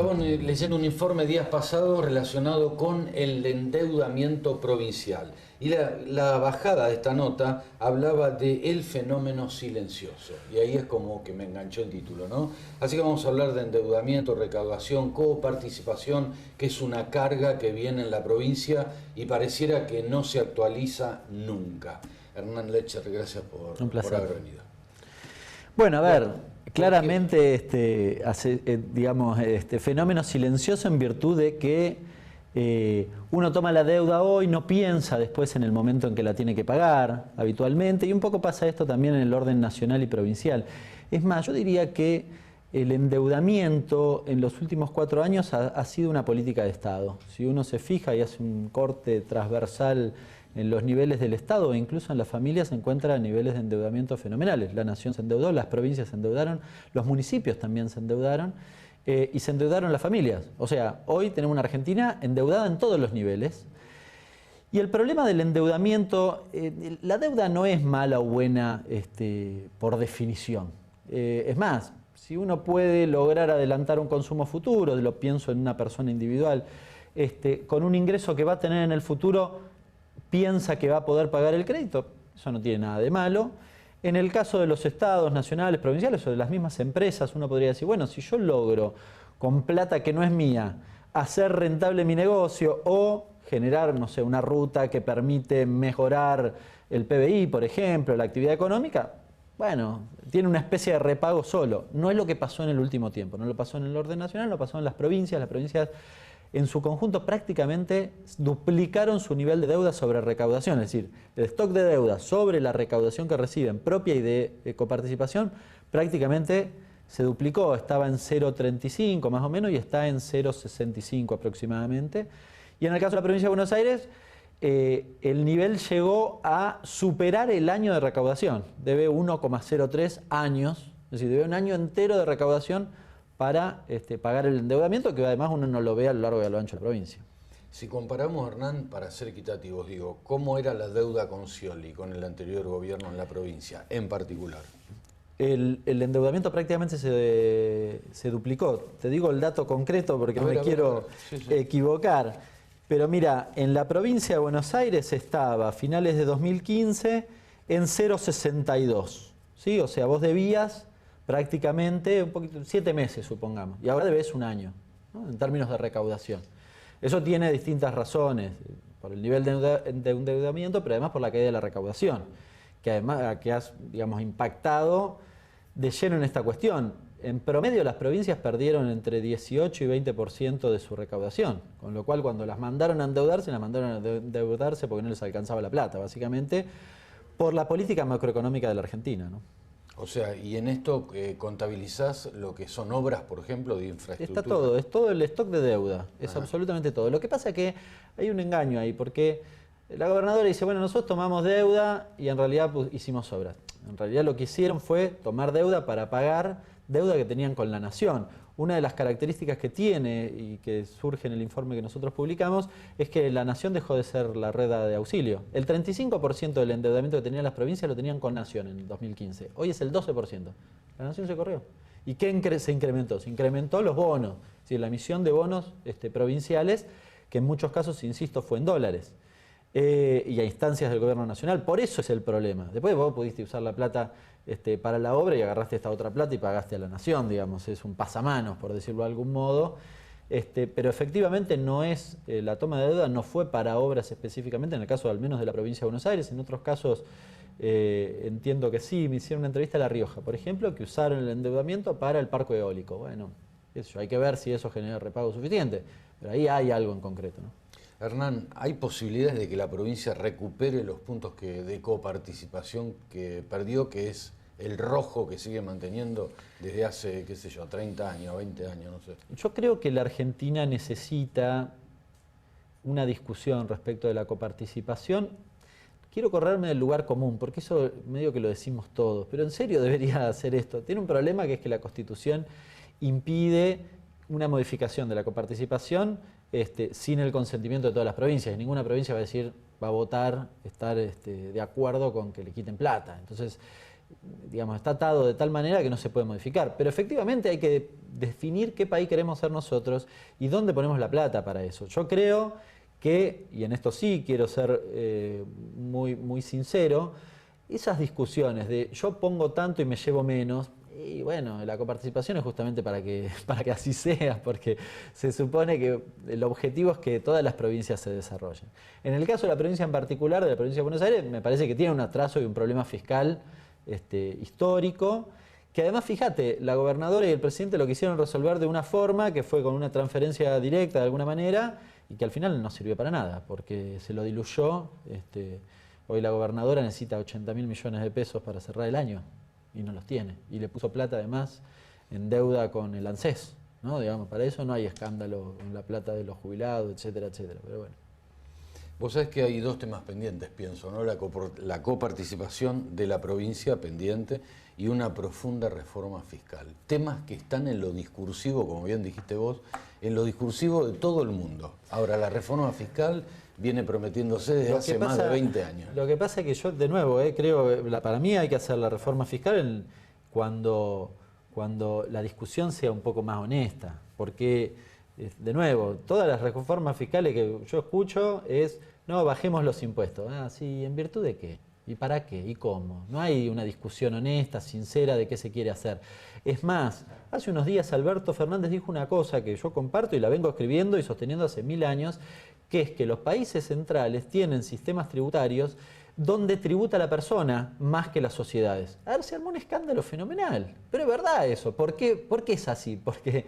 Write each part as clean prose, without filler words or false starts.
Estaban leyendo un informe días pasados relacionado con el endeudamiento provincial. Y la bajada de esta nota hablaba de el fenómeno silencioso. Y ahí es como que me enganchó el título, ¿no? Así que vamos a hablar de endeudamiento, recaudación, coparticipación, que es una carga que viene en la provincia y pareciera que no se actualiza nunca. Hernán Lecher, gracias por haber venido. Bueno, a ver, claramente digamos, fenómeno silencioso en virtud de que uno toma la deuda hoy, no piensa después en el momento en que la tiene que pagar habitualmente, y un poco pasa esto también en el orden nacional y provincial. Es más, yo diría que el endeudamiento en los últimos 4 años ha sido una política de Estado. Si uno se fija y hace un corte transversal en los niveles del Estado e incluso en las familias, se encuentra niveles de endeudamiento fenomenales. La nación se endeudó, las provincias se endeudaron, los municipios también se endeudaron y se endeudaron las familias. O sea, hoy tenemos una Argentina endeudada en todos los niveles. Y el problema del endeudamiento, la deuda no es mala o buena por definición. Es más, si uno puede lograr adelantar un consumo futuro, lo pienso en una persona individual, con un ingreso que va a tener en el futuro, piensa que va a poder pagar el crédito, eso no tiene nada de malo. En el caso de los estados, nacionales, provinciales o de las mismas empresas, uno podría decir, bueno, si yo logro con plata que no es mía hacer rentable mi negocio o generar, no sé, una ruta que permite mejorar el PBI, por ejemplo, la actividad económica, bueno, tiene una especie de repago solo. No es lo que pasó en el último tiempo, no lo pasó en el orden nacional, lo pasó en las provincias en su conjunto prácticamente duplicaron su nivel de deuda sobre recaudación, es decir, el stock de deuda sobre la recaudación que reciben propia y de coparticipación prácticamente se duplicó, estaba en 0,35 más o menos y está en 0,65 aproximadamente. Y en el caso de la provincia de Buenos Aires, el nivel llegó a superar el año de recaudación, debe 1,03 años, es decir, debe un año entero de recaudación para pagar el endeudamiento, que además uno no lo ve a lo largo y a lo ancho de la provincia. Si comparamos, Hernán, para ser equitativos, digo, ¿cómo era la deuda con Scioli, con el anterior gobierno en la provincia, en particular? El endeudamiento prácticamente se duplicó. Te digo el dato concreto porque no me quiero equivocar. Pero mira, en la provincia de Buenos Aires estaba a finales de 2015 en 0,62. ¿Sí? O sea, vos debías prácticamente un poquito, 7 meses, supongamos, y ahora debes un año, ¿no? En términos de recaudación. Eso tiene distintas razones, por el nivel de endeudamiento, pero además por la caída de la recaudación, que además digamos, impactado de lleno en esta cuestión. En promedio las provincias perdieron entre 18 y 20% de su recaudación, con lo cual cuando las mandaron a endeudarse, las mandaron a endeudarse porque no les alcanzaba la plata, básicamente por la política macroeconómica de la Argentina, ¿no? O sea, y en esto contabilizás lo que son obras, por ejemplo, de infraestructura. Está todo, es todo el stock de deuda, es absolutamente todo. Lo que pasa es que hay un engaño ahí, porque la gobernadora dice, bueno, nosotros tomamos deuda y en realidad hicimos obras. En realidad lo que hicieron fue tomar deuda para pagar deuda que tenían con la nación. Una de las características que tiene y que surge en el informe que nosotros publicamos es que la nación dejó de ser la red de auxilio. El 35% del endeudamiento que tenían las provincias lo tenían con nación en 2015. Hoy es el 12%. La nación se corrió. ¿Y qué se incrementó? Se incrementó los bonos, es decir, la emisión de bonos provinciales, que en muchos casos, insisto, fue en dólares. Y a instancias del gobierno nacional. Por eso es el problema. Después vos pudiste usar la plata para la obra y agarraste esta otra plata y pagaste a la nación, digamos, es un pasamanos, por decirlo de algún modo. Pero efectivamente no es, la toma de deuda no fue para obras específicamente, en el caso al menos de la provincia de Buenos Aires. En otros casos entiendo que sí. Me hicieron una entrevista a La Rioja, por ejemplo, que usaron el endeudamiento para el parque eólico. Bueno, eso, hay que ver si eso genera repago suficiente, pero ahí hay algo en concreto, ¿no? Hernán, ¿hay posibilidades de que la provincia recupere los puntos de coparticipación que perdió, que es el rojo que sigue manteniendo desde hace, qué sé yo, 30 años, 20 años, no sé? Yo creo que la Argentina necesita una discusión respecto de la coparticipación. Quiero correrme del lugar común, porque eso medio que lo decimos todos, pero en serio debería hacer esto. Tiene un problema, que es que la Constitución impide una modificación de la coparticipación sin el consentimiento de todas las provincias. Ninguna provincia va a decir, va a votar, estar de acuerdo con que le quiten plata. Entonces, digamos, está atado de tal manera que no se puede modificar. Pero efectivamente hay que definir qué país queremos ser nosotros y dónde ponemos la plata para eso. Yo creo que, y en esto sí quiero ser muy sincero, esas discusiones de yo pongo tanto y me llevo menos, y bueno, la coparticipación es justamente para que así sea, porque se supone que el objetivo es que todas las provincias se desarrollen. En el caso de la provincia en particular, de la provincia de Buenos Aires, me parece que tiene un atraso y un problema fiscal histórico, que además, fíjate, la gobernadora y el presidente lo quisieron resolver de una forma que fue con una transferencia directa de alguna manera y que al final no sirvió para nada, porque se lo diluyó. Hoy la gobernadora necesita 80.000 millones de pesos para cerrar el año y no los tiene. Y le puso plata además en deuda con el ANSES, ¿no? Digamos, para eso no hay escándalo con la plata de los jubilados, etcétera, etcétera. Pero bueno. Vos sabés que hay dos temas pendientes, pienso, ¿no? La coparticipación de la provincia pendiente y una profunda reforma fiscal. Temas que están en lo discursivo, como bien dijiste vos, en lo discursivo de todo el mundo. Ahora, la reforma fiscal viene prometiéndose desde hace más de 20 años. Lo que pasa es que yo, de nuevo, creo, para mí hay que hacer la reforma fiscal cuando la discusión sea un poco más honesta, porque, de nuevo, todas las reformas fiscales que yo escucho es, no, bajemos los impuestos. Ah, sí, ¿en virtud de qué? ¿Y para qué? ¿Y cómo? No hay una discusión honesta, sincera de qué se quiere hacer. Es más, hace unos días Alberto Fernández dijo una cosa que yo comparto y la vengo escribiendo y sosteniendo hace 1000 años, que es que los países centrales tienen sistemas tributarios donde tributa la persona más que las sociedades. A ver, se armó un escándalo fenomenal. Pero es verdad eso. ¿Por qué es así? Porque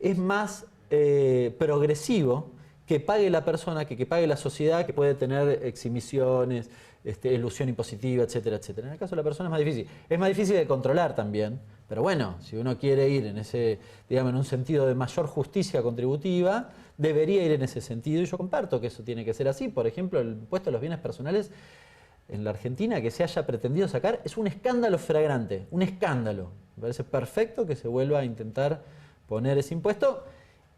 es más progresivo que pague la persona que pague la sociedad, que puede tener exhibiciones, elusión impositiva, etcétera, etcétera. En el caso de la persona es más difícil. Es más difícil de controlar también, pero bueno, si uno quiere ir en ese, digamos, en un sentido de mayor justicia contributiva, debería ir en ese sentido, y yo comparto que eso tiene que ser así. Por ejemplo, el impuesto a los bienes personales en la Argentina, que se haya pretendido sacar, es un escándalo flagrante, un escándalo. Me parece perfecto que se vuelva a intentar poner ese impuesto.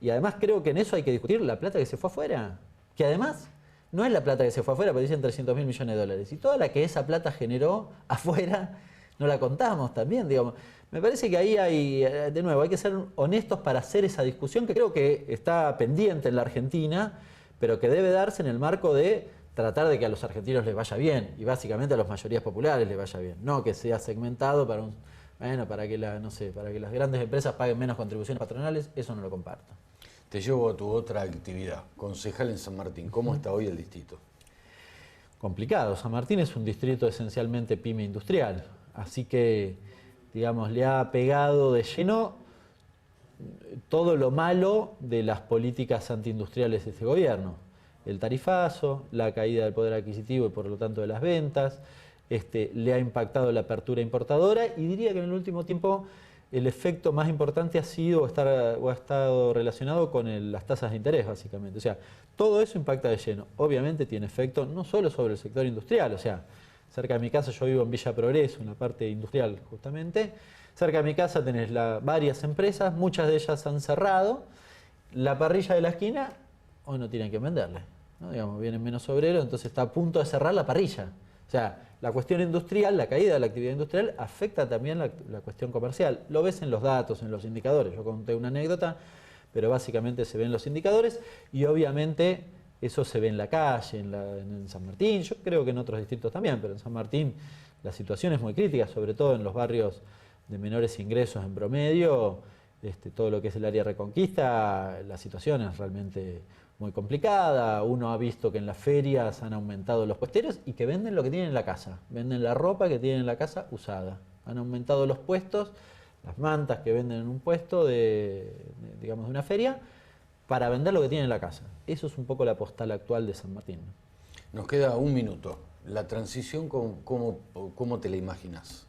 Y además creo que en eso hay que discutir la plata que se fue afuera. Que además no es la plata que se fue afuera, porque dicen 300.000 millones de dólares. Y toda la que esa plata generó afuera, no la contamos también, digamos. Me parece que ahí hay, de nuevo, hay que ser honestos para hacer esa discusión que creo que está pendiente en la Argentina, pero que debe darse en el marco de tratar de que a los argentinos les vaya bien, y básicamente a las mayorías populares les vaya bien. No que sea segmentado para para que para que las grandes empresas paguen menos contribuciones patronales, eso no lo comparto. Te llevo a tu otra actividad, concejal en San Martín. ¿Cómo está hoy el distrito? Complicado. San Martín es un distrito esencialmente pyme industrial, así que, digamos, le ha pegado de lleno todo lo malo de las políticas antiindustriales de este gobierno. El tarifazo, la caída del poder adquisitivo y por lo tanto de las ventas, le ha impactado la apertura importadora, y diría que en el último tiempo el efecto más importante ha sido o ha estado relacionado con las tasas de interés, básicamente. O sea, todo eso impacta de lleno. Obviamente tiene efecto no solo sobre el sector industrial, o sea, cerca de mi casa, yo vivo en Villa Progreso, en la parte industrial justamente, cerca de mi casa tenés varias empresas, muchas de ellas han cerrado, la parrilla de la esquina hoy no tienen que venderle, ¿no? Digamos, vienen menos obreros, entonces está a punto de cerrar la parrilla. O sea, la cuestión industrial, la caída de la actividad industrial, afecta también la cuestión comercial. Lo ves en los datos, en los indicadores. Yo conté una anécdota, pero básicamente se ven los indicadores y obviamente eso se ve en la calle, en San Martín. Yo creo que en otros distritos también, pero en San Martín la situación es muy crítica, sobre todo en los barrios de menores ingresos en promedio. Todo lo que es el área Reconquista, la situación es realmente muy complicada. Uno ha visto que en las ferias han aumentado los puesteros y que venden lo que tienen en la casa, venden la ropa que tienen en la casa usada. Han aumentado los puestos, las mantas que venden en un puesto digamos, de una feria, para vender lo que tienen en la casa. Eso es un poco la postal actual de San Martín. Nos queda un minuto. La transición, ¿cómo te la imaginas?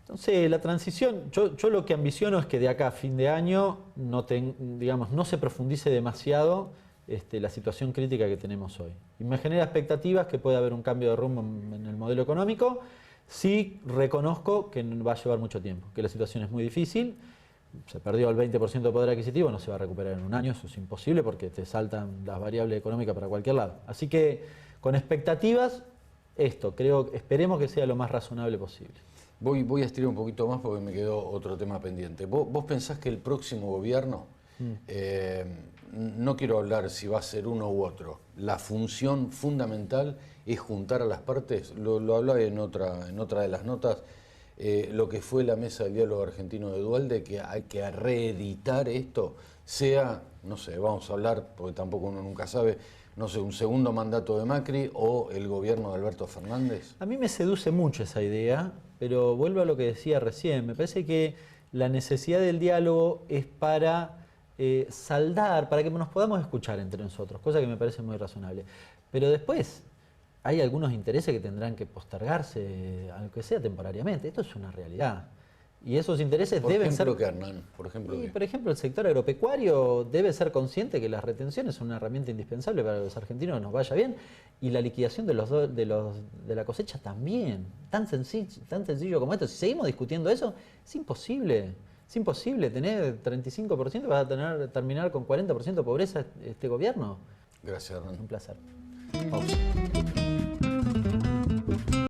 Entonces, la transición, yo lo que ambiciono es que de acá a fin de año no se profundice demasiado la situación crítica que tenemos hoy. Y me genera expectativas que puede haber un cambio de rumbo en el modelo económico. Sí reconozco que va a llevar mucho tiempo, que la situación es muy difícil. Se perdió el 20% de poder adquisitivo, no se va a recuperar en un año, eso es imposible porque te saltan las variables económicas para cualquier lado. Así que con expectativas, esto, esperemos que sea lo más razonable posible. Voy a estirar un poquito más porque me quedó otro tema pendiente. ¿Vos pensás que el próximo gobierno, no quiero hablar si va a ser uno u otro, la función fundamental es juntar a las partes? Lo hablaba en otra de las notas, lo que fue la mesa del diálogo argentino de Duhalde, que hay que reeditar esto, sea, no sé, vamos a hablar, porque tampoco uno nunca sabe, no sé, un segundo mandato de Macri o el gobierno de Alberto Fernández. A mí me seduce mucho esa idea, pero vuelvo a lo que decía recién. Me parece que la necesidad del diálogo es para saldar, para que nos podamos escuchar entre nosotros, cosa que me parece muy razonable. Pero después hay algunos intereses que tendrán que postergarse, aunque sea temporariamente. Esto es una realidad. Y esos intereses deben ser... ¿Qué, Hernán? Por ejemplo, el sector agropecuario debe ser consciente que las retenciones son una herramienta indispensable para que los argentinos nos vaya bien, y la liquidación de la cosecha también. Tan sencillo como esto. Si seguimos discutiendo eso, es imposible. Es imposible. Tener 35%, vas a terminar con 40% de pobreza este gobierno. Gracias, Hernán. Un placer. Pausa.